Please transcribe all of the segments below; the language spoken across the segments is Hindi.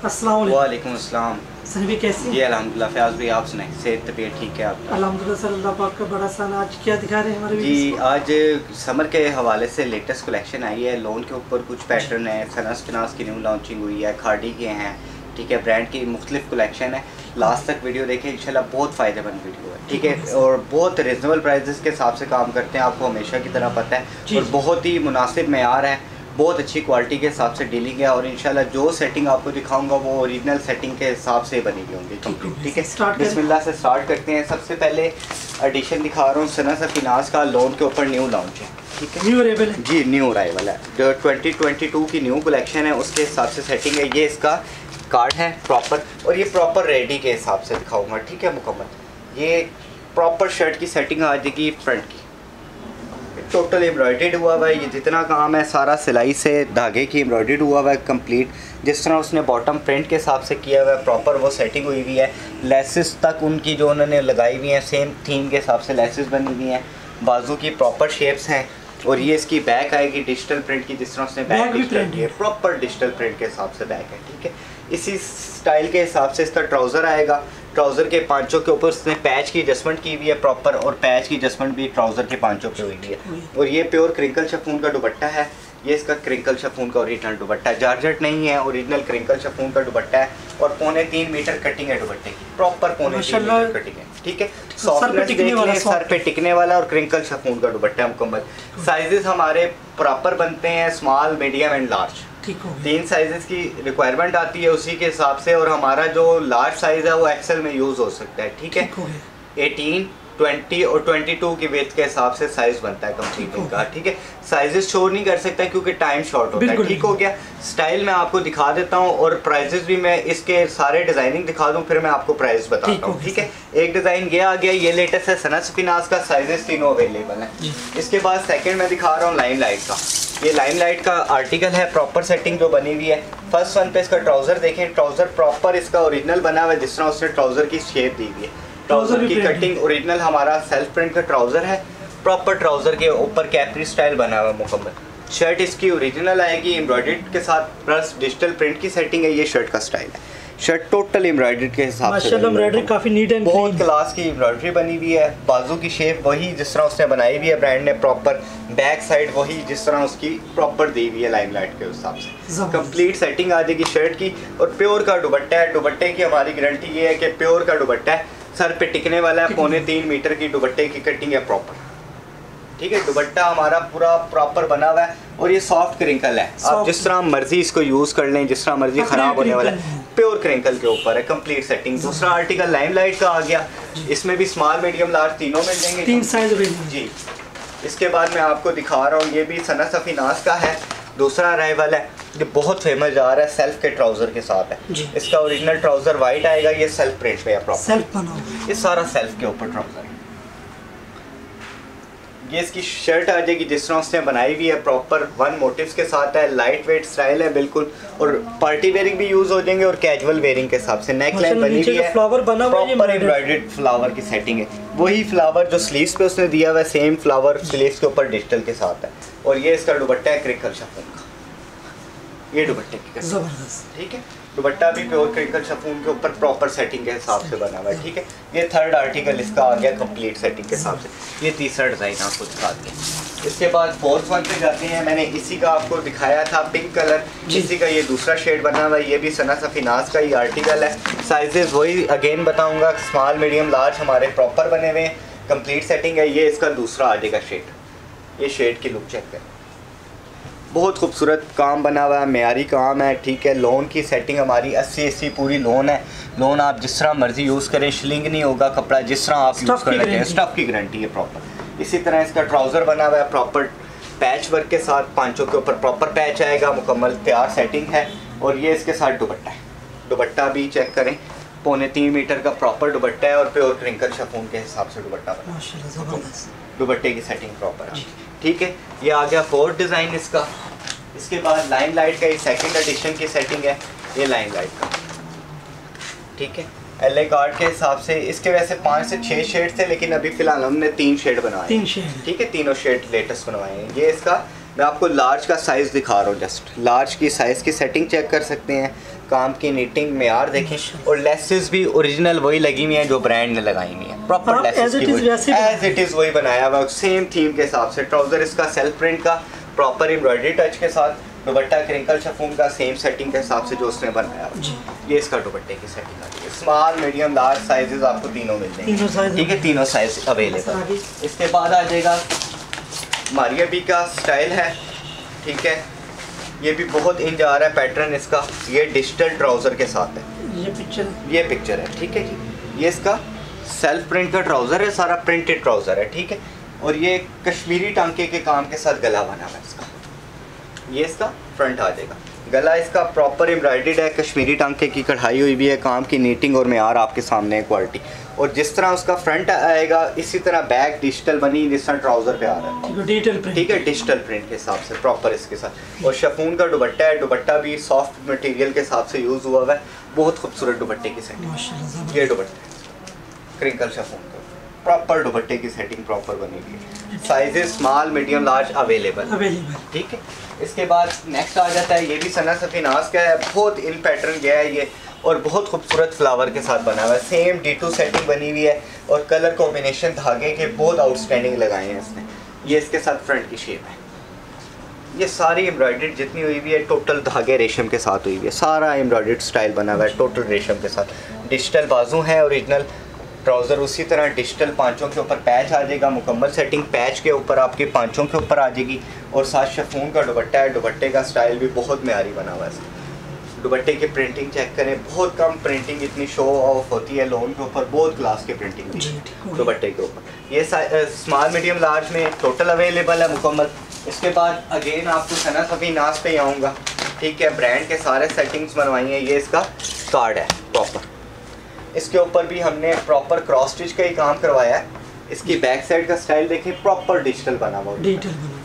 अस्सलाम वालेकुम अस्सलाम। सर भी कैसी जी अल्हम्दुलिल्लाह। फयाज भाई आप सुनाएं, सेहत तबीयत ठीक है आपकी? अल्हम्दुलिल्लाह सर, अल्लाह पाक का बड़ा सान। आज क्या दिखा रहे हैं हमारे जी? आज समर के हवाले से लेटेस्ट कलेक्शन आई है। लोन के ऊपर कुछ पैटर्न है, सनस फिनास की न्यू लॉन्चिंग हुई है, खाड़ी के हैं, ठीक है, ब्रांड की मुख्तलिफ कलेक्शन है। लास्ट तक वीडियो देखें, इंशाल्लाह बहुत फ़ायदेमंद वीडियो है, ठीक है, और बहुत रिजनेबल प्राइसेस के हिसाब से काम करते हैं, आपको हमेशा की तरह पता है, और बहुत ही मुनासिब मेयार है, बहुत अच्छी क्वालिटी के हिसाब से डीलिंग है, और इंशाल्लाह जो सेटिंग आपको दिखाऊंगा वो ओरिजिनल सेटिंग के हिसाब से बनी हुई होंगी, ठीक है। बिस्मिल्लाह से स्टार्ट करते हैं। सबसे पहले एडिशन दिखा रहा हूँ सनस फिनास का, लोन के ऊपर न्यू लॉन्च है, ठीक है, न्यू अराइवल है जी, न्यू अराइवल है, जो 2022 की न्यू कलेक्शन है उसके हिसाब से सेटिंग है। ये इसका कार्ड है प्रॉपर, और ये प्रॉपर रेडी के हिसाब से दिखाऊंगा, ठीक है, मुकम्मल। ये प्रॉपर शर्ट की सेटिंग आ जाएगी, फ्रंट की टोटल एम्ब्रॉयडर्ड हुआ हुआ है। ये जितना काम है सारा सिलाई से धागे की एम्ब्रॉयडर्ड हुआ हुआ है कंप्लीट, जिस तरह उसने बॉटम प्रिंट के हिसाब से किया हुआ है प्रॉपर वो सेटिंग हुई हुई है। लेसेस तक उनकी जो उन्होंने लगाई हुई हैं सेम थीम के हिसाब से लेसेस बनी हुई हैं, बाजू की प्रॉपर शेप्स हैं, और ये इसकी बैक आएगी डिजिटल प्रिंट की, जिस तरह उसने बैक डिजिटल की है, प्रॉपर डिजिटल प्रिंट के हिसाब से बैक है, ठीक है। इसी स्टाइल के हिसाब से इसका ट्राउज़र आएगा। ट्राउज़र के पांचों के ऊपर उसने पैच की एडजस्टमेंट की हुई है प्रॉपर, और पैच की एडजस्टमेंट भी ट्राउज़र के पांचों पे हुई है। और ये प्योर क्रिंकल शिफॉन का दुपट्टा है। ये इसका क्रिंकल शिफॉन का ओरिजिनल दुपट्टा है, जॉर्जेट नहीं है, ओरिजिनल क्रिंकल शिफॉन का दुपट्टा है, और 3.25 मीटर कटिंग है दुपट्टे की, प्रॉपर 3.25 मीटर कटिंग है, ठीक है। सॉफ्टनेस देख लें, सर पे टिकने वाला, और क्रिंकल शिफॉन का दुपट्टा है मुकम्मल। साइजेस हमारे प्रॉपर बनते हैं, small, medium and large, 3 sizes की रिक्वायरमेंट आती है उसी के हिसाब से, और हमारा जो लार्ज साइज़ है वो एक्सेल में यूज़ हो सकता है, ठीक है। 18, 20 और 22 की वेथ के हिसाब से साइज़ बनता है कंप्लीट का, ठीक है। साइजेस शो नहीं कर सकता क्योंकि टाइम शॉर्ट होता है, ठीक हो गया। स्टाइल मैं आपको दिखा देता हूँ, और प्राइजेस भी मैं इसके सारे डिज़ाइनिंग दिखा दूँ, फिर मैं आपको प्राइस बताता हूँ, ठीक है। एक डिज़ाइन ये आ गया, ये लेटेस्ट है सनस फिनास का, साइजेस तीनों अवेलेबल हैं। इसके बाद सेकेंड मैं दिखा रहा हूँ लाइमलाइट का। ये लाइमलाइट का आर्टिकल है, प्रॉपर सेटिंग जो बनी हुई है। फर्स्ट वन पे इसका ट्राउज़र देखें, ट्राउज़र प्रॉपर इसका ओरिजिनल बना हुआ है, जिस तरह उसने ट्राउज़र की शेप दी हुई है। ट्राउज़र की कटिंग ओरिजिनल हमारा सेल्फ प्रिंट का ट्राउज़र है, प्रॉपर ट्राउज़र के ऊपर कैपरी स्टाइल बना हुआ है मुकम्मल। शर्ट इसकी ओरिजिनल आएगी एम्ब्रॉयडर्ड के साथ, प्लस डिजिटल प्रिंट की सेटिंग है। ये शर्ट का स्टाइल है, शर्ट टोटल एम्ब्रॉयडर्ड के हिसाब से माशाल्लाह एम्ब्रॉयडरी काफ़ी नीट एंड बहुत क्लास की एम्ब्रॉयडरी बनी हुई है। बाजू की शेप वही जिस तरह उसने बनाई हुई है ब्रांड ने प्रॉपर, बैक साइड वही जिस तरह उसकी प्रॉपर दी हुई है लाइमलाइट के हिसाब से। कंप्लीट सेटिंग आ जाएगी शर्ट की, और प्योर का दुपट्टा है। दुपट्टे की हमारी गारंटी ये है कि प्योर का दुपट्टा है, सर पे टिकने वाला है, 3.25 मीटर की दुपट्टे की कटिंग है प्रॉपर, ठीक है। दुपट्टा हमारा पूरा प्रॉपर बना हुआ है, और ये सॉफ्ट क्रिंकल है, आप जिस तरह मर्जी इसको यूज़ कर लें, जिस तरह मर्जी ख़राब होने वाला है, प्योर क्रिंकल के ऊपर है कंप्लीट सेटिंग। दूसरा आर्टिकल लाइमलाइट का आ गया, इसमें भी स्मॉल, मीडियम, लार्ज तीनों मिल जाएंगे, 3 साइज जी। इसके बाद मैं आपको दिखा रहा हूँ, ये भी सनस फिनास का है, दूसरा अराइवल है। ये बहुत फेमस जा रहा है, सेल्फ के ट्राउज़र के साथ है। इसका ओरिजिनल ट्राउज़र वाइट आएगा, ये सेल्फ प्रिंट पे है प्रॉपर, सेल्फ बना हुआ, ये सारा सेल्फ के ऊपर ट्राउज़र है। ये इसकी शर्ट आ जाएगी जिस तरह उसने बनाई हुई है, प्रॉपर 1 मोटिव्स के साथ है, लाइट वेट स्टाइल है बिल्कुल, और पार्टी वेयरिंग भी यूज़ हो जाएंगे और कैजुअल वेयरिंग के हिसाब से। नेक लाइन बनी हुई है, फ्लावर बना हुआ है, प्रॉपर एम्ब्रॉयडर्ड फ्लावर की सेटिंग है, वही फ्लावर जो स्लीव्स पे उसने दिया हुआ है, सेम फ्लावर स्लीव्स के ऊपर डिजिटल के साथ है। और ये इसका दुपट्टा है क्रिंकल शिफॉन का, ये दुपट्टे की जबरदस्त, ठीक है। दुपट्टा भी प्योर क्रिंकल शिफॉन के ऊपर प्रॉपर सेटिंग के हिसाब से बना हुआ है, ठीक है। ये थर्ड आर्टिकल इसका आ गया कंप्लीट सेटिंग के हिसाब से। ये तीसरा डिज़ाइन आपको दिखा दें। इसके बाद फोर्थ वन पे जाते हैं। मैंने इसी का आपको दिखाया था पिंक कलर, इसी का ये दूसरा शेड बना हुआ है, ये भी सनस फिनास का ही आर्टिकल है। साइजेस वही अगेन बताऊँगा, स्मॉल, मीडियम, लार्ज हमारे प्रॉपर बने हुए हैं, कंप्लीट सेटिंग है। ये इसका दूसरा आ जाएगा शेड, ये शेड की लुक चेक करें, बहुत खूबसूरत काम बना हुआ है, मेयारी काम है, ठीक है। लोन की सेटिंग हमारी 80 पूरी लोन है। लोन आप जिस तरह मर्जी यूज़ करें, शिलिंग नहीं होगा कपड़ा, जिस तरह आप यूज़ करना चाहें, स्टफ़ की गारंटी है प्रॉपर। इसी तरह इसका ट्राउज़र बना हुआ है प्रॉपर पैच वर्क के साथ, पांचों के ऊपर प्रॉपर पैच आएगा, मुकम्मल तैयार सेटिंग है। और ये इसके साथ दुपट्टा है, दुपट्टा भी चेक करें, 3.25 मीटर का प्रॉपर दुपट्टा है, और प्योर क्रिंकल शिफॉन के हिसाब से दुपट्टा बना, दुपट्टे की सेटिंग प्रॉपर है, ठीक है। ये आ गया फोर्थ डिज़ाइन इसका। इसके बाद लाइमलाइट का ये सेकंड एडिशन की सेटिंग है, ये लाइमलाइट का, ठीक है। LA कार्ड के हिसाब से इसके वैसे 5 से 6 शेड थे, लेकिन अभी फिलहाल हमने 3 शेड बनवाए, 3 शेड, ठीक है, तीनों शेड लेटेस्ट बनवाए हैं। ये इसका मैं आपको लार्ज का साइज़ दिखा रहा हूँ, जस्ट लार्ज की साइज़ की सेटिंग चेक कर सकते हैं। काम की नीटिंग मेयार देखें, और लेसेस भी ओरिजिनल वही लगी हुई हैं जो ब्रांड ने लगाई हुई हैं, प्रॉपर लेसेस की एज इट इज़ वही बनाया हुआ है सेम थीम के हिसाब से। ट्राउज़र इसका सेल्फ प्रिंट का प्रॉपर एम्ब्रॉयडरी टच के साथ, दुपट्टा क्रिंकल शिफॉन का सेम सेटिंग के हिसाब से जो उसने बनाया हुआ। ये इसका दुपट्टे की सेटिंग आती है। स्मॉल मीडियम लार्ज साइजेस आपको तीनों मिल जाएंगे, ठीक है, तीनों साइज अवेलेबल। इसके बाद आ जाएगा मारिया बी का स्टाइल है, ठीक है, ये भी बहुत इन जा रहा है पैटर्न इसका। ये डिजिटल ट्राउज़र के साथ है, ये पिक्चर है, ठीक है जी। ये इसका सेल्फ प्रिंट का ट्राउज़र है, सारा प्रिंटेड ट्राउज़र है, ठीक है, और ये कश्मीरी टांके के काम के साथ गला बना हुआ है इसका। ये इसका फ्रंट आ जाएगा, गला इसका प्रॉपर एम्ब्रॉयडर्ड है, कश्मीरी टांके की कढ़ाई हुई भी है, काम की नीटिंग और मेयार आपके सामने है क्वालिटी। और जिस तरह उसका फ्रंट आएगा इसी तरह बैक डिजिटल बनी जिस तरह ट्राउज़र पे आ रहा है, डिजिटल प्रिंट, ठीक है, डिजिटल प्रिंट के हिसाब से प्रॉपर इसके साथ। और शिफॉन का दुपट्टा है, दुपट्टा भी सॉफ्ट मटेरियल के हिसाब से यूज़ हुआ है, बहुत खूबसूरत दुपट्टे की सेटिंग। ये दुपट्टा क्रिंकल शिफॉन का प्रॉपर दुपट्टे की सेटिंग प्रॉपर बनी हुई है, sizes small medium large available, ठीक है। इसके बाद नेक्स्ट आ जाता है, ये भी सना सफीनाज का है, बहुत इन पैटर्न गया है ये, और बहुत खूबसूरत फ्लावर के साथ बना हुआ है, सेम D2 सेटिंग बनी हुई है, और कलर कॉम्बिनेशन धागे के बहुत आउटस्टैंडिंग लगाए हैं इसने। ये इसके साथ फ्रंट की शेप है, ये सारी एम्ब्रॉयडरी जितनी हुई हुई है टोटल धागे रेशम के साथ हुई हुई है, सारा एम्ब्रॉयडर्ड स्टाइल बना हुआ है टोटल रेशम के साथ। डिजिटल बाजू है ओरिजिनल ट्राउज़र, उसी तरह डिजिटल पांचों के ऊपर पैच आ जाएगा, मुकम्मल सेटिंग पैच के ऊपर आपके पांचों के ऊपर आ जाएगी, और साथ शिफॉन का दुपट्टा है, दुपट्टे का स्टाइल भी बहुत म्यारी बना हुआ है। दुपट्टे की प्रिंटिंग चेक करें, बहुत कम प्रिंटिंग इतनी शो ऑफ होती है लोन के ऊपर, बहुत क्लास की प्रिंटिंग दुपट्टे के ऊपर। ये स्मॉल मीडियम लार्ज में टोटल अवेलेबल है मुकम्मल। इसके बाद अगेन आपको सना सफीनाज पे आऊँगा, ठीक है, ब्रांड के सारे सेटिंग्स बनवाई हैं। ये इसका कार्ड है प्रॉपर, इसके ऊपर भी हमने प्रॉपर क्रॉस स्टिच का ही काम करवाया है। इसकी बैक साइड का स्टाइल देखें, प्रॉपर डिजिटल बना हुआ है।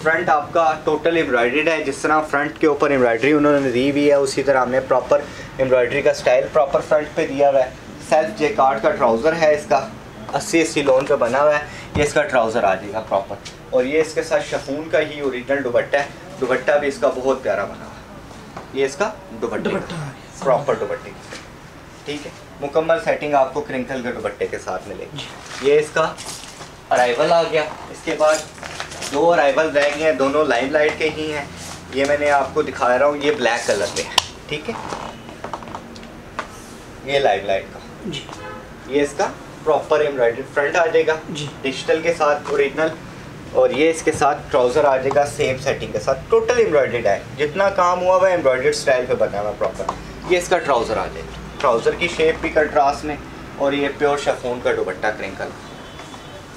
फ्रंट आपका टोटल एम्ब्रॉयडर्ड है, जिस तरह फ्रंट के ऊपर एम्ब्रॉयडरी उन्होंने दी हुई है उसी तरह हमने प्रॉपर एम्ब्रॉयडरी का स्टाइल प्रॉपर फ्रंट पे दिया हुआ है। सेल्फ जेकार्ड का ट्राउज़र है इसका, 80-80 लोन पे बना हुआ है। ये इसका ट्राउज़र आ जाएगा प्रॉपर, और ये इसके साथ शिफॉन का ही ओरिजिनल दुपट्टा है, दुपट्टा भी इसका बहुत प्यारा बना हुआ है। ये इसका दुपट्टा प्रॉपर दुपट्टे की, ठीक है, मुकम्मल सेटिंग आपको क्रिंकल के दुपट्टे के साथ मिलेगी। ये इसका अराइवल आ गया। इसके बाद 2 अराइवल रह गए हैं, दोनों लाइमलाइट के ही हैं। ये मैंने आपको दिखा रहा हूँ, ये ब्लैक कलर पे है, ठीक है, ये लाइमलाइट का। ये इसका प्रॉपर एम्ब्रॉयडरी फ्रंट आ जाएगा डिजिटल के साथ ओरिजिनल, और ये इसके साथ ट्राउज़र आ जाएगा सेम सेटिंग के साथ, टोटल एम्ब्रॉयडर्ड है, जितना काम हुआ हुआ एम्ब्रॉयडर्ड स्टाइल पे बना हुआ प्रॉपर। ये इसका ट्राउज़र आ जाएगा, ट्राउज़र की शेप भी कंट्रास्ट में, और ये प्योर शिफॉन का दुपट्टा क्रिंकल,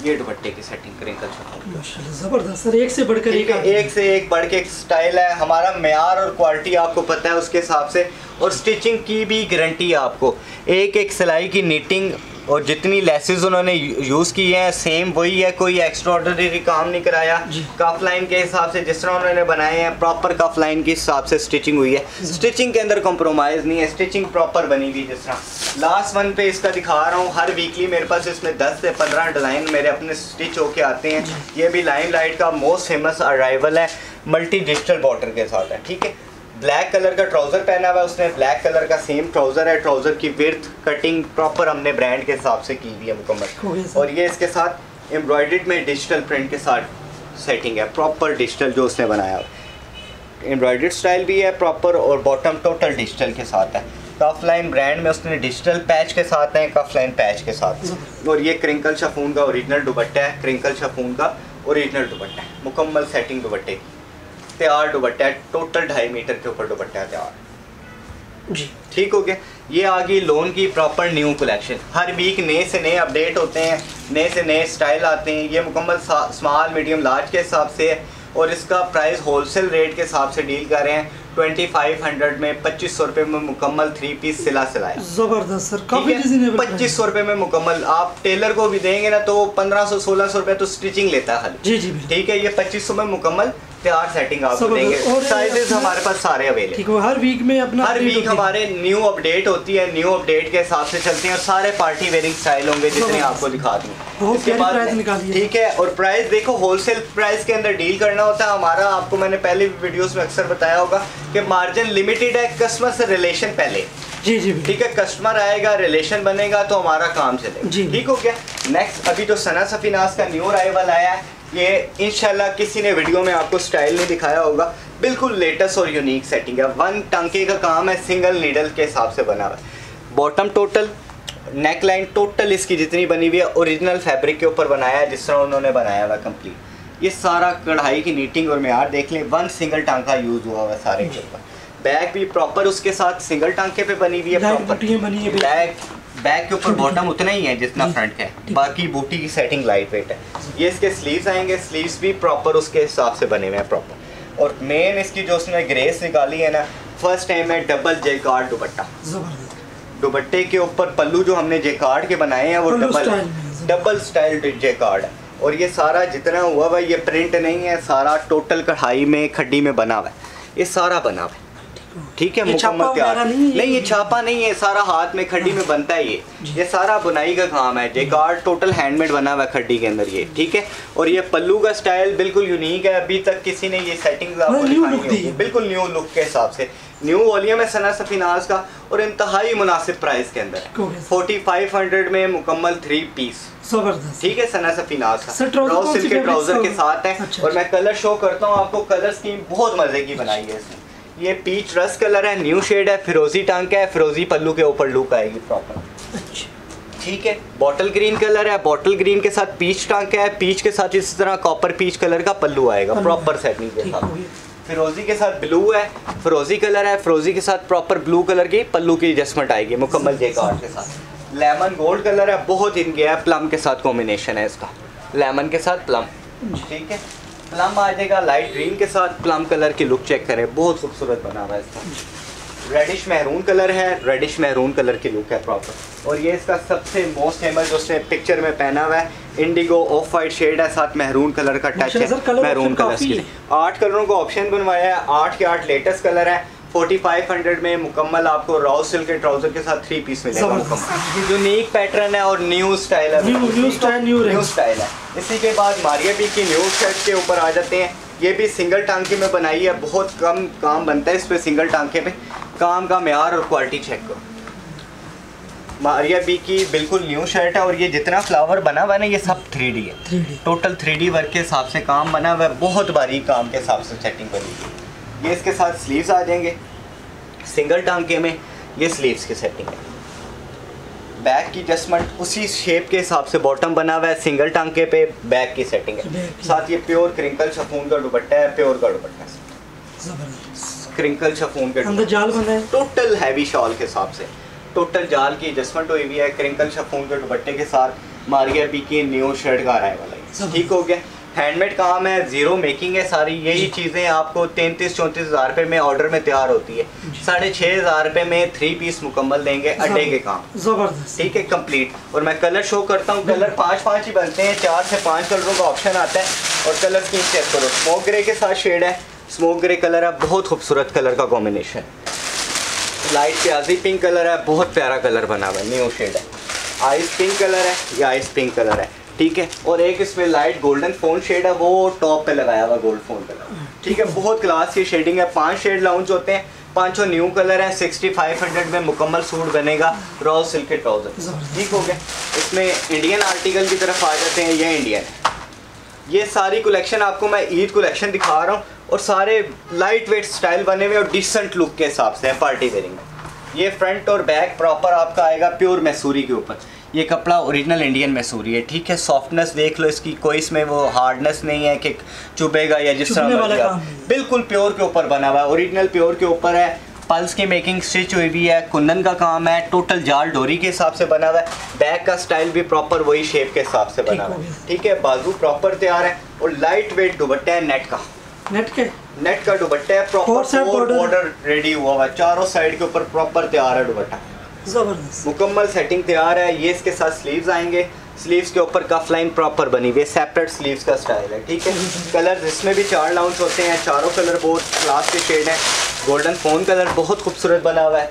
ये दुपट्टे की सेटिंग क्रिंकल शिफॉन, जबरदस्त सर, एक से बढ़कर एक से एक बढ़ के एक स्टाइल है। हमारा मेयार और क्वालिटी आपको पता है उसके हिसाब से, और स्टिचिंग की भी गारंटी है आपको। एक एक सिलाई की नीटिंग और जितनी लेसेस उन्होंने यूज़ की हैं सेम वही है, कोई एक्स्ट्रा ऑर्डिनरी काम नहीं कराया। कफ लाइन के हिसाब से जिस तरह उन्होंने बनाए हैं प्रॉपर कफ लाइन के हिसाब से स्टिचिंग हुई है, स्टिचिंग के अंदर कॉम्प्रोमाइज़ नहीं है, स्टिचिंग प्रॉपर बनी हुई। जिस तरह लास्ट वन पे इसका दिखा रहा हूँ, हर वीकली मेरे पास इसमें 10 से 15 डिज़ाइन मेरे अपने स्टिच होके आते हैं। ये भी लाइमलाइट का मोस्ट फेमस अराइवल है, मल्टी डिजिटल बॉर्डर के साथ है, ठीक है। ब्लैक कलर का ट्राउज़र पहना हुआ है उसने, ब्लैक कलर का सेम ट्राउज़र है, ट्राउज़र की विड्थ कटिंग प्रॉपर हमने ब्रांड के हिसाब से की हुई है मुकम्मल, और ये इसके साथ एम्ब्रॉयडर्ड में डिजिटल प्रिंट के साथ सेटिंग है, प्रॉपर डिजिटल जो उसने बनाया है, एम्ब्रॉयडर्ड स्टाइल भी है प्रॉपर, और बॉटम टोटल डिजिटल के साथ है। कफ लाइन ब्रांड में उसने डिजिटल पैच के साथ है, कफ लाइन पैच के साथ, और ये क्रिंकल शिफॉन का ओरिजिनल दुपट्टा है, क्रिंकल शिफॉन का ओरिजिनल दुपट्टा है, मुकम्मल सेटिंग दुपट्टे तैयार दुपट्टा है, टोटल 2.5 मीटर के ऊपर दुपट्टा है तैयार जी, ठीक हो गया। ये आ गई लोन की प्रॉपर न्यू कलेक्शन, हर वीक नए से नए अपडेट होते हैं, नए से नए स्टाइल आते हैं। ये मुकम्मल स्मॉल मीडियम लार्ज के हिसाब से है, और इसका प्राइस होलसेल रेट के हिसाब से डील कर रहे हैं 2500 में, 2500 रुपये में मुकम्मल 3 पीस सिला सिलाया। जबरदस्त सर, काफी रिजनेबल, 2500 रुपये में मुकम्मल। आप टेलर को भी देंगे ना तो 1500-1600 रुपये तो स्टिचिंग लेता है खाली, जी जी, ठीक है। ये 2500 में मुकम्मल तैयार सेटिंग आपको देंगे। साइजेस हमारे पास सारे अवेलेबल। ठीक है, हर वीक में अपना हर वीक हमारे न्यू अपडेट होती है, न्यू अपडेट के हिसाब से चलते हैं और सारे पार्टी वेयरिंग स्टाइल होंगे जितने आपको दिखा दूँ। उसके बाद ठीक है, और प्राइस देखो होलसेल प्राइस के अंदर डील करना होता है हमारा। आपको मैंने पहले भी वीडियोस में अक्सर बताया होगा कि मार्जिन लिमिटेड है, कस्टमर से रिलेशन पहले। जी जी ठीक है, कस्टमर आएगा, रिलेशन बनेगा तो हमारा काम चलेगा। ठीक हो गया। नेक्स्ट अभी जो सना सफीनाज का न्यू अराइवल आया है, ये इंशाल्लाह किसी ने वीडियो में आपको स्टाइल नहीं दिखाया होगा, बिल्कुल लेटेस्ट और यूनिक सेटिंग है। 1 टांके का काम है, सिंगल नीडल के हिसाब से बना हुआ है। Bottom total, neck line total इसकी जितनी बनी हुई है ओरिजिनल फैब्रिक के ऊपर बनाया है, जिस तरह उन्होंने बनाया हुआ कंप्लीट। ये सारा कढ़ाई की नीटिंग और मेयार देख लें, 1 सिंगल टांका यूज हुआ हुआ है सारे के ऊपर। बैक भी प्रॉपर उसके साथ सिंगल टांके पे बनी हुई है, प्रॉपर बैक के ऊपर बॉटम उतना ही है जितना फ्रंट का है, बाकी बूटी की सेटिंग लाइट वेट है। ये इसके स्लीव्स आएंगे, स्लीव्स भी प्रॉपर उसके हिसाब से बने हुए हैं प्रॉपर। और मेन इसकी जो उसने ग्रेस निकाली है ना, फर्स्ट टाइम है डबल जेकार्ड दुपट्टा। दुपट्टे के ऊपर पल्लू जो हमने जेकार्ड के बनाए हैं वो डबल स्टाइल जेकार्ड है। और ये सारा जितना हुआ हुआ ये प्रिंट नहीं है, सारा टोटल कढ़ाई में खड्डी में बना हुआ है, ये सारा बना हुआ है। ठीक है, मुकम्मल तैयार नहीं, ये छापा नहीं है, सारा हाथ में खड्डी में बनता है। ये सारा बुनाई का काम है, जेकार्ड टोटल हैंडमेड बना हुआ है खड्डी के अंदर ये। ठीक है, और ये पल्लू का स्टाइल बिल्कुल यूनिक है, अभी तक किसी ने ये सेटिंग आपको दिखाई नहीं होगी, बिल्कुल न्यू लुक के हिसाब से। न्यू वॉल्यूम है सना सफीनाज का और इंतहाई मुनासिब प्राइस के अंदर है। 4500 में मुकम्मल 3 पीस जबरदस्त। ठीक है, सना सफीनाज का ब्राउज सिल्क के ट्राउजर के साथ है। और मैं कलर शो करता हूँ आपको, कलर स्कीम बहुत मजे की बनाई है इसने। ये पीच रस कलर है, न्यू शेड है, फिरोजी टांका है, फिरोजी पल्लू के ऊपर लुक आएगी प्रॉपर। ठीक है, बॉटल ग्रीन कलर है, बॉटल ग्रीन के साथ पीच टांका है, पीच के साथ इस तरह कॉपर पीच कलर का पल्लू आएगा प्रॉपर सेटिंग के साथ। फिरोजी के साथ ब्लू है, फिरोजी कलर है, फिरोजी के साथ प्रॉपर ब्लू कलर की पल्लू की एडजस्टमेंट आएगी मुकम्मल जेकार्ड के साथ। लेमन गोल्ड कलर है, बहुत इन गया है, प्लम के साथ कॉम्बिनेशन है इसका, लेमन के साथ प्लम। ठीक है, प्लम आ जाएगा लाइट ग्रीन के साथ, प्लम कलर की लुक चेक करें, बहुत खूबसूरत बना हुआ है इसका। रेडिश महरून कलर है, रेडिश महरून कलर की लुक है प्रॉपर। और ये इसका सबसे मोस्ट फेमस जो उसने पिक्चर में पहना हुआ है, इंडिगो ऑफ वाइट शेड है, साथ महरून कलर का टच है, महरून कलर की 8 कलरों का ऑप्शन बनवाया है, 8 के 8 लेटेस्ट कलर है। 4500 में मुकम्मल आपको रॉ सिल्क के ट्राउजर के साथ 3 पीस मिलेगा मुकम्मल। यूनिक पैटर्न है और न्यू स्टाइल है, न्यू स्टाइल है। इसी के बाद मारिया बी की न्यू शर्ट के ऊपर आ जाते हैं। ये भी सिंगल टांके में बनाई है, बहुत कम काम बनता है इस पे सिंगल टांके पे, काम का मेयार और क्वालिटी चेक करो। मारिया बी की बिल्कुल न्यू शर्ट है और ये जितना फ्लावर बना हुआ है ना, ये सब 3D है, टोटल 3D वर्क के हिसाब से काम बना हुआ है, बहुत बारीक काम के हिसाब से सेटिंग बनी है। ये इसके साथ स्लीव्स आ जाएंगे, सिंगल टांके में ये स्लीव्स की सेटिंग है। बैक की एडजस्टमेंट उसी शेप के हिसाब से बॉटम बना हुआ है, सिंगल टांके पे बैक की सेटिंग है। साथ ये प्योर क्रिंकल शफून का दुपट्टा है, प्योर का दुपट्टा क्रिंकल शफून के अंदर जाल बना है, टोटल हैवी शॉल के हिसाब से टोटल जाल की एडजस्टमेंट हुई हुई है, क्रिंकल शफून के दुपट्टे के साथ मारिया बी की न्यू शर्ट का अराइवल है। ठीक हो गया, हैंडमेड काम है, जीरो मेकिंग है सारी। यही चीज़ें आपको 33-34 हज़ार रुपये में ऑर्डर में तैयार होती है, 6500 रुपये में 3 पीस मुकम्मल देंगे, अड्डे के काम जबरदस्त। ठीक है, कंप्लीट। और मैं कलर शो करता हूँ, कलर 5-5 ही बनते हैं, 4 से 5 कलरों का ऑप्शन आता है। और कलर स्कीम चेक करो, स्मोक ग्रे के साथ शेड है, स्मोक ग्रे कलर है, बहुत खूबसूरत कलर का कॉम्बिनेशन। लाइट प्याजी पिंक कलर है, बहुत प्यारा कलर बना हुआ है, न्यू शेड है। आइस पिंक कलर है, ये आइस पिंक कलर है। ठीक है, और एक इसमें लाइट गोल्डन फोन शेड है, वो टॉप पे लगाया हुआ गोल्ड फोन कलर। ठीक है, बहुत क्लास की शेडिंग है, 5 शेड लॉन्च होते हैं, 5 न्यू कलर है। 6500 में मुकम्मल सूट बनेगा, रॉ सिल्क के ट्राउजर। ठीक हो गया, इसमें इंडियन आर्टिकल की तरफ आ जाते हैं, ये इंडियन है। ये सारी कलेक्शन आपको मैं ईद कलेक्शन दिखा रहा हूँ और सारे लाइट वेट स्टाइल बने हुए और डिसेंट लुक के हिसाब से है पार्टी वेयरिंग में। ये फ्रंट और बैक प्रॉपर आपका आएगा प्योर मैसूरी के ऊपर। ये कपड़ा ओरिजिनल इंडियन मैसूरी है। ठीक है, सॉफ्टनेस देख लो इसकी, कोई इसमें वो हार्डनेस नहीं है कि चुभेगा या जिस तरह, बिल्कुल प्योर के ऊपर बना हुआ है, ओरिजिनल प्योर के ऊपर है। पल्स की मेकिंग स्टिच हुई भी है, कुंदन का काम है, टोटल जाल डोरी के हिसाब से बना हुआ है। बैक का स्टाइल भी प्रॉपर वही शेप के हिसाब से बना हुआ है। ठीक है, बाजू प्रॉपर तैयार है और लाइट वेट दुपट्टा है, नेट का दुपट्टा है, प्रॉपर बॉर्डर रेडी हुआ हुआ है, चारों साइड के ऊपर प्रॉपर तैयार है दुपट्टा, जबरदस्त मुकम्मल सेटिंग तैयार है। ये इसके साथ स्लीव्स आएंगे, स्लीव्स के ऊपर कफ लाइन प्रॉपर बनी हुई है, सेपरेट स्लीव्स का स्टाइल है, ठीक है। कलर इसमें भी 4 लाउंज होते हैं, चारों कलर बहुत क्लास के शेड हैं। गोल्डन फोन कलर बहुत खूबसूरत बना हुआ है,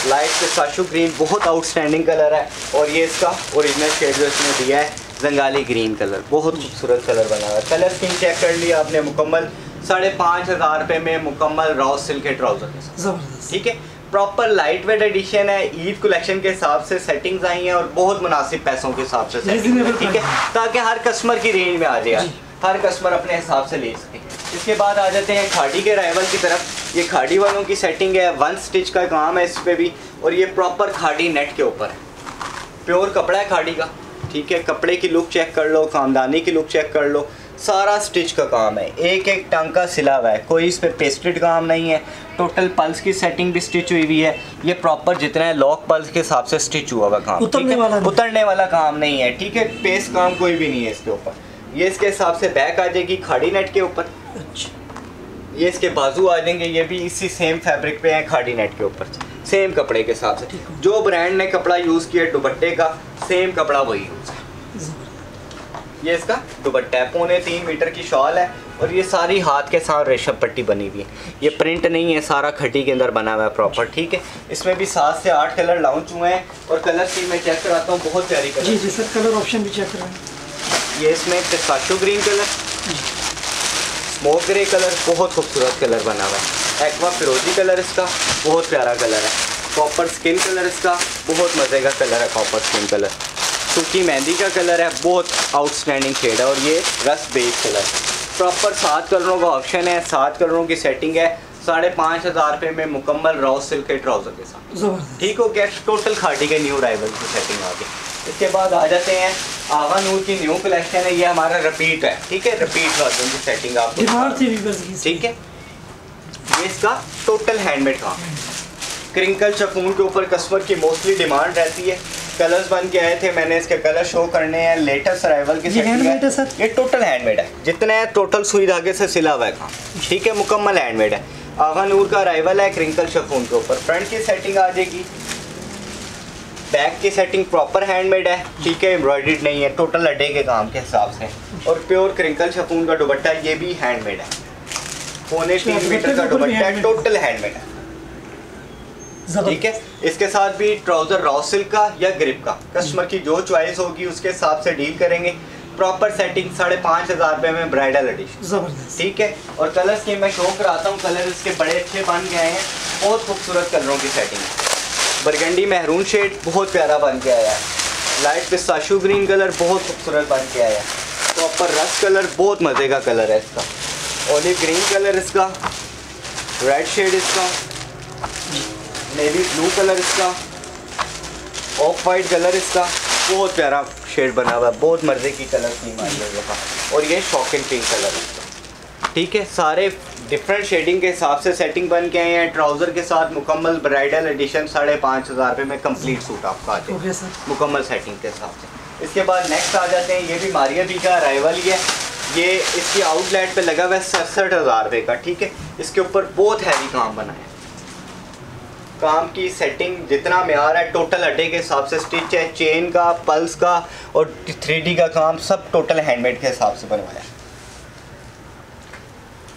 लाइट पिस्ताशियो ग्रीन बहुत आउटस्टैंडिंग कलर है, और ये इसका ओरिजिनल शेड जो इसमें दिया है जंगाली ग्रीन कलर, बहुत खूबसूरत कलर बना हुआ है। कलर स्कीम चेक कर लिया आपने मुकम्मल 5,500 रुपये में मुकम्मल रॉ सिल्क के ट्राउजर के साथ, जबरदस्त। ठीक है। प्रॉपर लाइट वेट एडिशन है, ईद कलेक्शन के हिसाब से सेटिंग्स आई हैं और बहुत मुनासिब पैसों के हिसाब से सेटिंग है, ठीक है, ताकि हर कस्टमर की रेंज में आ जाए, हर कस्टमर अपने हिसाब से ले सके। इसके बाद आ जाते हैं खाड़ी के राइवल की तरफ। ये खाड़ी वालों की सेटिंग है, 1 स्टिच का काम है इस पर भी, और ये प्रॉपर खाड़ी नेट के ऊपर है, प्योर कपड़ा है खाड़ी का, ठीक है। कपड़े की लुक चेक कर लो, खामदानी की लुक चेक कर लो, सारा स्टिच का काम है, एक एक टांका सिला हुआ है, कोई इस पर पेस्टेड काम नहीं है। टोटल पल्स की सेटिंग भी स्टिच हुई हुई है, ये प्रॉपर जितना है लॉक पल्स के हिसाब से स्टिच हुआ हुआ काम, उतरने वाला काम नहीं है, ठीक है। पेस्ट काम कोई भी नहीं है इसके ऊपर। ये इसके हिसाब से बैक आ जाएगी खाड़ी नेट के ऊपर, ये इसके बाजू आ जाएंगे, ये भी इसी सेम फैब्रिक पे है खाड़ी नेट के ऊपर, सेम कपड़े के हिसाब से। जो ब्रांड ने कपड़ा यूज़ किया दुपट्टे का, सेम कपड़ा वही यूज़ है। ये इसका दुपट्टा है, 3.25 मीटर की शॉल है, और ये सारी हाथ के साथ रेशम पट्टी बनी हुई है, ये प्रिंट नहीं है, सारा खटी के अंदर बना हुआ है प्रॉपर, ठीक है। इसमें भी 7 से 8 कलर लॉन्च हुए हैं, और कलर की मैं चेक कराता हूँ, बहुत प्यारी कलर। जी सर, कलर ऑप्शन भी चेक करें। ये इसमें pistachio green colour, smoke grey colour, बहुत खूबसूरत कलर बना हुआ है। एक्वा फिरोजी कलर इसका बहुत प्यारा कलर है। कॉपर स्किन कलर इसका बहुत मज़े का कलर है, कॉपर स्किन कलर। सूखी मेहंदी का कलर है, बहुत आउटस्टैंडिंग शेड है, और ये रस्ट बेज कलर। प्रॉपर 7 कलरों का ऑप्शन है, 7 कलरों की सेटिंग है, 5,500 रुपये में मुकम्मल रॉ सिल्क के ट्राउज़र के साथ, ठीक हो गया। टोटल खाड़ी के न्यू राइवल की सेटिंग आ गई। इसके बाद आ जाते हैं आगा नूर की न्यू कलेक्शन है, ये हमारा रिपीट है, ठीक है, रिपीट वर्जन की सेटिंग आपको, ठीक है। ये इसका टोटल हैंडमेड काम, क्रिंकल शफून के ऊपर कस्टमर की मोस्टली डिमांड रहती है। कलर्स बन के आए थे, मैंने इसके कलर शो करने हैं, लेटेस्ट अराइवल की सेटिंग है। ये टोटल हैंडमेड है, जितना है टोटल सुई धागे से सिला हुआ है काम, ठीक है, मुकम्मल हैंडमेड है। आगा नूर का अराइवल है क्रिंकल शफून के ऊपर। फ्रंट की सेटिंग आ जाएगी, बैक की सेटिंग प्रॉपर हैंडमेड है, ठीक है, एम्ब्रॉयडर्ड नहीं है, टोटल अड्डे के काम के हिसाब से, और प्योर क्रिंकल शफून का दुपट्टा, ये भी हैंडमेड है, 3.25 मीटर का दुपट्टा है, टोटल हैंडमेड है, ठीक है। इसके साथ भी ट्राउजर रॉ सिल्क का या ग्रिप का, कस्टमर की जो चॉइस होगी उसके हिसाब से डील करेंगे। प्रॉपर सेटिंग 5,500 रुपये में ब्राइडल एडिशन, ठीक है। और कलर स्कीम मैं शो कराता हूँ, कलर इसके बड़े अच्छे बन गए हैं, बहुत खूबसूरत कलरों की सेटिंग है। बरगंडी महरून शेड बहुत प्यारा बन के आया है, लाइट पिस्ताशियो ग्रीन कलर बहुत खूबसूरत बन के आया है, प्रॉपर रस्ट कलर बहुत मज़े का कलर है इसका, ऑलिव ग्रीन कलर इसका, रेड शेड इसका, नेवी ब्लू कलर इसका, ऑफ वाइट कलर इसका, बहुत प्यारा शेड बना हुआ है, बहुत मज़े की कलर स्कीम आई है यहाँ। और ये शॉकिंग पिंक कलर इसका, ठीक है। सारे डिफरेंट शेडिंग के हिसाब से सेटिंग बन के आए हैं। ट्राउज़र के साथ मुकम्मल ब्राइडल एडिशन 5,500 रुपये में कंप्लीट सूट आपका आ जाए, मुकम्मल सेटिंग के हिसाब से। इसके बाद नेक्स्ट आ जाते हैं, ये भी मारिया बी का अराइवल ही है, ये इसकी आउटलेट पे लगा हुआ है 67,000 रुपये का, ठीक है। इसके ऊपर बहुत हैवी काम बना है, काम की सेटिंग जितना म्यार है, टोटल अड्डे के हिसाब से स्टिच है, चेन का, पल्स का और 3D का काम सब टोटल हैंडमेड के हिसाब से बनवाया है।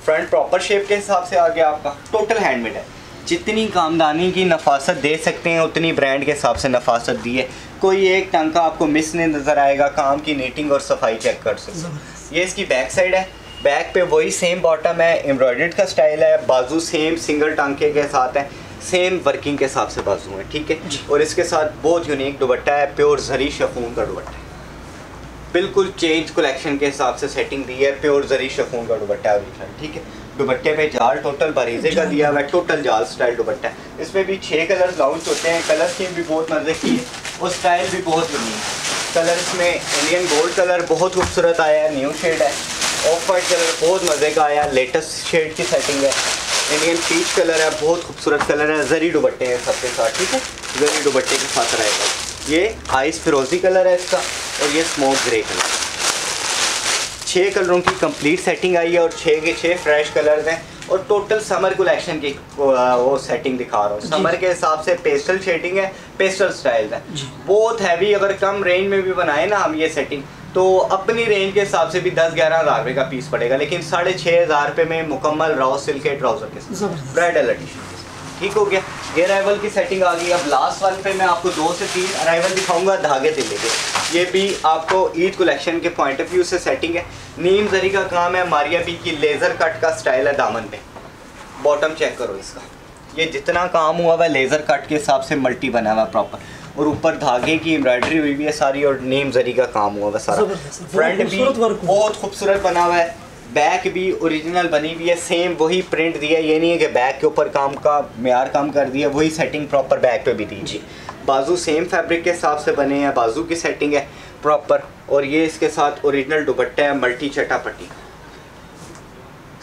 फ्रंट प्रॉपर शेप के हिसाब से आ गया आपका, टोटल हैंडमेड है। जितनी कामदानी की नफासत दे सकते हैं उतनी ब्रांड के हिसाब से नफासत दी है, कोई एक टांका आपको मिस नहीं नज़र आएगा। काम की नीटिंग और सफाई चेक कर सकते। ये इसकी बैक साइड है, बैक पे वही सेम बॉटम है, एम्ब्रॉयडर्ड का स्टाइल है, बाजू सेम सिंगल टांके के साथ है, सेम वर्किंग के हिसाब से बाजू है, ठीक है। और इसके साथ बहुत यूनिक दुपट्टा है, प्योर जरी शफून का दुपट्टा है, बिल्कुल चेंज कलेक्शन के हिसाब से सेटिंग दी है, प्योर जरी शफून का दुपट्टा है, ठीक है। दुपट्टे पे जाल टोटल बारीजे का दिया हुआ है, टोटल जाल स्टाइल दुपट्टा है। इसमें भी 6 कलर लॉन्च होते हैं, कलर स्कीम भी बहुत मज़े की है और स्टाइल भी बहुत यूनिक है। कलर इसमें इंडियन गोल्ड कलर बहुत खूबसूरत आया है, न्यू शेड है। ऑफ वाइट कलर बहुत मज़े का आया, लेटेस्ट शेड की सेटिंग है। इंडियन पीच कलर है, बहुत खूबसूरत कलर है, जरी दुपट्टे हैं सबके साथ, ठीक है, जरी दुपट्टे के साथ रहेगा। ये आइस फिरोजी कलर है इसका, और ये स्मोक ग्रे कलर, 6 कलरों की कंप्लीट सेटिंग आई है और 6 के 6 फ्रेश कलर्स हैं और टोटल समर कलेक्शन की वो सेटिंग दिखा रहा हूँ। समर के हिसाब से पेस्टल शेडिंग है, पेस्टल स्टाइल है, बहुत हैवी। अगर कम रेंज में भी बनाए ना हम ये सेटिंग तो अपनी रेंज के हिसाब से भी 10-11 हज़ार रुपये का पीस पड़ेगा, लेकिन 6,500 रुपये में मुकम्मल रॉ सिल्क के ट्राउजर के साथ ब्राइडल एडिशन। ठीक हो गया, ये अराइवल की सेटिंग आ गई। अब लास्ट वन पे मैं आपको 2 से 3 अराइवल दिखाऊंगा धागे तिल्ले के। ये भी आपको ईद कलेक्शन के पॉइंट ऑफ व्यू से सेटिंग है। नीम जरी का काम है, मारिया बी की लेज़र कट का स्टाइल है दामन पे। बॉटम चेक करो इसका, ये जितना काम हुआ हुआ लेज़र कट के हिसाब से मल्टी बना हुआ प्रॉपर, और ऊपर धागे की एम्ब्रॉयडरी हुई है सारी और नीम जरी का काम हुआ हुआ सारा। फ्रंट भी बहुत खूबसूरत बना हुआ है, बैक भी ओरिजिनल बनी हुई है, सेम वही प्रिंट दिया। ये नहीं है कि बैक के ऊपर काम का मेयार कम कर दिया, वही सेटिंग प्रॉपर बैक पे भी दी। बाजू सेम फैब्रिक के हिसाब से बने हैं, बाजू की सेटिंग है प्रॉपर। और ये इसके साथ ओरिजिनल दुपट्टा है, मल्टी चटापट्टी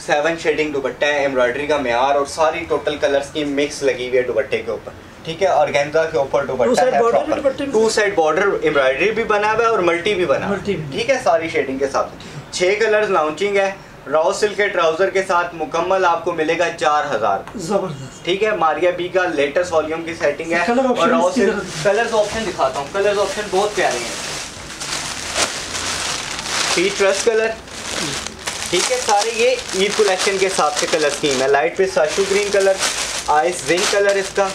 7 शेडिंग दुपट्टा है, एम्ब्रॉयडरी का मेयार और सारी टोटल कलर्स की मिक्स लगी हुई है दुपट्टे के ऊपर। ठीक है, ऑर्गेन्जा के ऊपर दुपट्टा है प्रॉपर, 2 साइड बॉर्डर एम्ब्रॉयडरी भी बना हुआ है और मल्टी भी बना हुआ है। ठीक है, सारी शेडिंग के साथ 6 कलर्स लॉन्चिंग है। रॉ सिल्क के ट्राउजर के साथ मुकम्मल आपको मिलेगा 4,000। जबरदस्त। ठीक है, मारिया बी का लेटेस्ट वॉल्यूम की सेटिंग है। और रॉ सिल्क कलर्स ऑप्शन दिखाता हूँ, कलर्स ऑप्शन बहुत प्यारे हैं। पीच रस्ट कलर, ठीक है, सारे ये ईद कलेक्शन के हिसाब से कलर स्कीम है। लाइट पे साशू green colour, ice zinc colour इसका,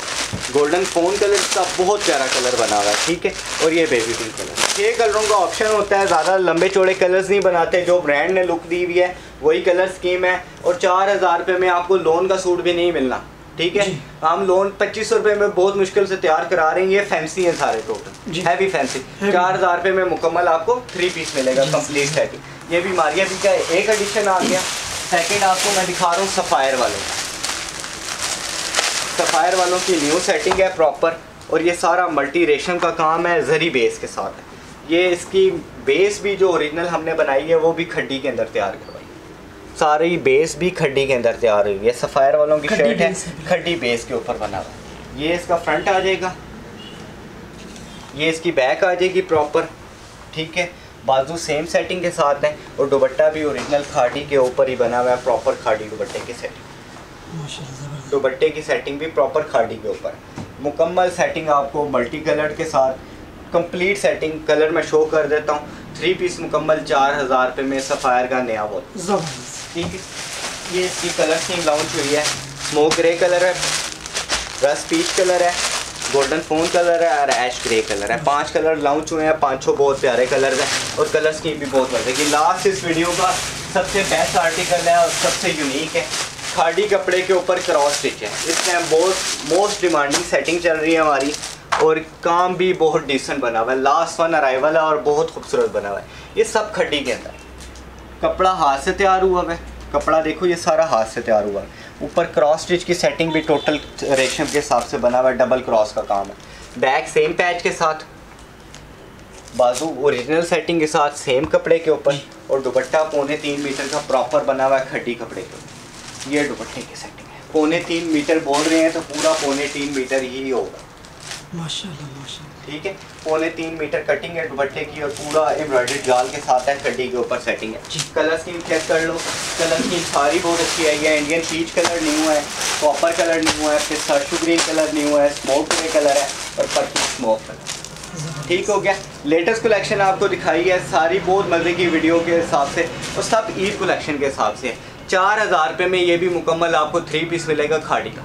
गोल्डन फोन कलर इसका, बहुत प्यारा कलर बना हुआ है। ठीक है, और ये बेबी पिंक कलर। 6 कलरों का ऑप्शन होता है, ज़्यादा लंबे चौड़े कलर्स नहीं बनाते, जो ब्रांड ने लुक दी हुई है वही कलर स्कीम है। और 4,000 रुपये में आपको लोन का सूट भी नहीं मिलना। ठीक है, हम लोन 2500 रुपये में बहुत मुश्किल से तैयार करा रहे हैं। ये फैंसी है सारे टोटल, हैवी फैंसी। 4,000 रुपये में मुकम्मल आपको 3 पीस मिलेगा कंप्लीट सेटिंग। ये भी मारिया बी का एक एडिशन आ गया। सेकंड आपको मैं दिखा रहा हूँ सफ़ायर वालों, सफ़ायर वालों की न्यू सेटिंग है प्रॉपर। और ये सारा मल्टी रेशम का काम है, जरी बेस के साथ है। ये इसकी बेस भी जो ओरिजिनल हमने बनाई है वो भी खड्डी के अंदर तैयार करवाई, सारी बेस भी खड्डी के अंदर तैयार हुई है। सफ़ायर वालों की शर्ट है, खड्डी बेस के ऊपर बना हुआ। ये इसका फ्रंट आ जाएगा, ये इसकी बैक आ जाएगी प्रॉपर। ठीक है, बाजू सेम सेटिंग के साथ है और दुपट्टा भी ओरिजिनल खाड़ी के ऊपर ही बना हुआ है, प्रॉपर खाड़ी दुपट्टे की सेटिंग। दुपट्टे की सेटिंग भी प्रॉपर खाड़ी के ऊपर। मुकम्मल सेटिंग आपको मल्टी कलर के साथ कंप्लीट सेटिंग, कलर मैं शो कर देता हूँ। 3 पीस मुकम्मल 4,000 रुपये में सफ़ायर का नया बोल। ठीक है, ये इसकी कलर स्कीम लॉन्च हुई है। स्मोक ग्रे कलर है, रस पीच कलर है, गोल्डन फोन कलर है और ऐश ग्रे कलर है। 5 कलर लॉन्च हुए हैं, 5 बहुत प्यारे कलर हैं और कलर स्कीम भी बहुत मजे की। लास्ट इस वीडियो का सबसे बेस्ट आर्टिकल है और सबसे यूनिक है, खाड़ी कपड़े के ऊपर क्रॉस स्टिच है। इस टाइम बहुत मोस्ट डिमांडिंग सेटिंग चल रही है हमारी और काम भी बहुत डिसेंट बना हुआ है। लास्ट वन अराइवल है और बहुत खूबसूरत बना हुआ है। ये सब खड्डी के अंदर, कपड़ा हाथ से तैयार हुआ है। कपड़ा देखो, ये सारा हाथ से तैयार हुआ है। ऊपर क्रॉस स्टिच की सेटिंग भी टोटल रेशम के हिसाब से बना हुआ है, डबल क्रॉस का काम है। बैक सेम पैच के साथ, बाजू ओरिजिनल सेटिंग के साथ सेम कपड़े के ऊपर और दुपट्टा 3.25 मीटर का प्रॉपर बना हुआ है खड्डी कपड़े के ऊपर। ये दुपट्टे की सेटिंग है, 3.25 मीटर बोल रहे हैं तो पूरा 3.25 मीटर ही होगा। माशाल्लाह माशाल्लाह। ठीक है, 3.25 मीटर कटिंग है दुपट्टे की और पूरा एम्ब्रॉयडरी जाल के साथ है, खड्डी के ऊपर सेटिंग है। कलर स्कीम चेक कर लो, कलर स्कीम सारी बहुत अच्छी आई है। इंडियन पीच कलर न्यू है, कॉपर कलर न्यू है, फिर सरसू ग्रीन कलर न्यू है, स्मोक ग्रे कलर है और पर्पल स्मोक कलर। ठीक हो गया, लेटेस्ट कलेक्शन आपको दिखाई है, सारी बहुत मज़े की वीडियो के हिसाब से और सब ईद कलेक्शन के हिसाब से। 4,000 रुपये में ये भी मुकम्मल आपको 3 पीस मिलेगा खाड़ी का।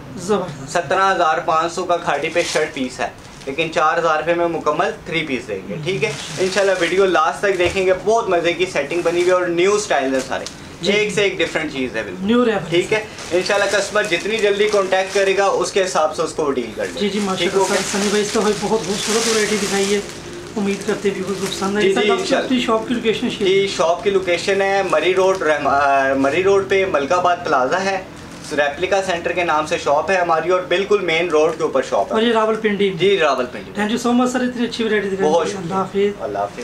17,500 का खाड़ी पे शर्ट पीस है, लेकिन 4,000 रुपये में मुकम्मल 3 पीस देंगे। ठीक है, इंशाल्लाह वीडियो लास्ट तक देखेंगे। बहुत मज़े की सेटिंग बनी हुई है और न्यू स्टाइल है सारे, एक से एक डिफरेंट चीज़ है बिल्कुल। ठीक है, इंशाल्लाह कस्टमर जितनी जल्दी कांटेक्ट करेगा उसके हिसाब से उसको डील कर लेंगे। जी जी माशाल्लाह सनी भाई, इसका भाई बहुत खूबसूरत वैरायटी दिखाई है, उम्मीद करते हैं व्यूअर्स को पसंद आएगी। शॉप की लोकेशन जी, शॉप की लोकेशन है मरी रोड पे मलकाबाद प्लाजा है, रेप्लिका सेंटर के नाम से शॉप है हमारी और बिल्कुल मेन रोड के ऊपर शॉप है। और ये रावलपिंडी। जी Rawalpindi. Thank you so much sir, इतनी अच्छी वैरायटी दिखाई। बहुत अल्लाह हाफिज़। अल्लाह हाफिज़।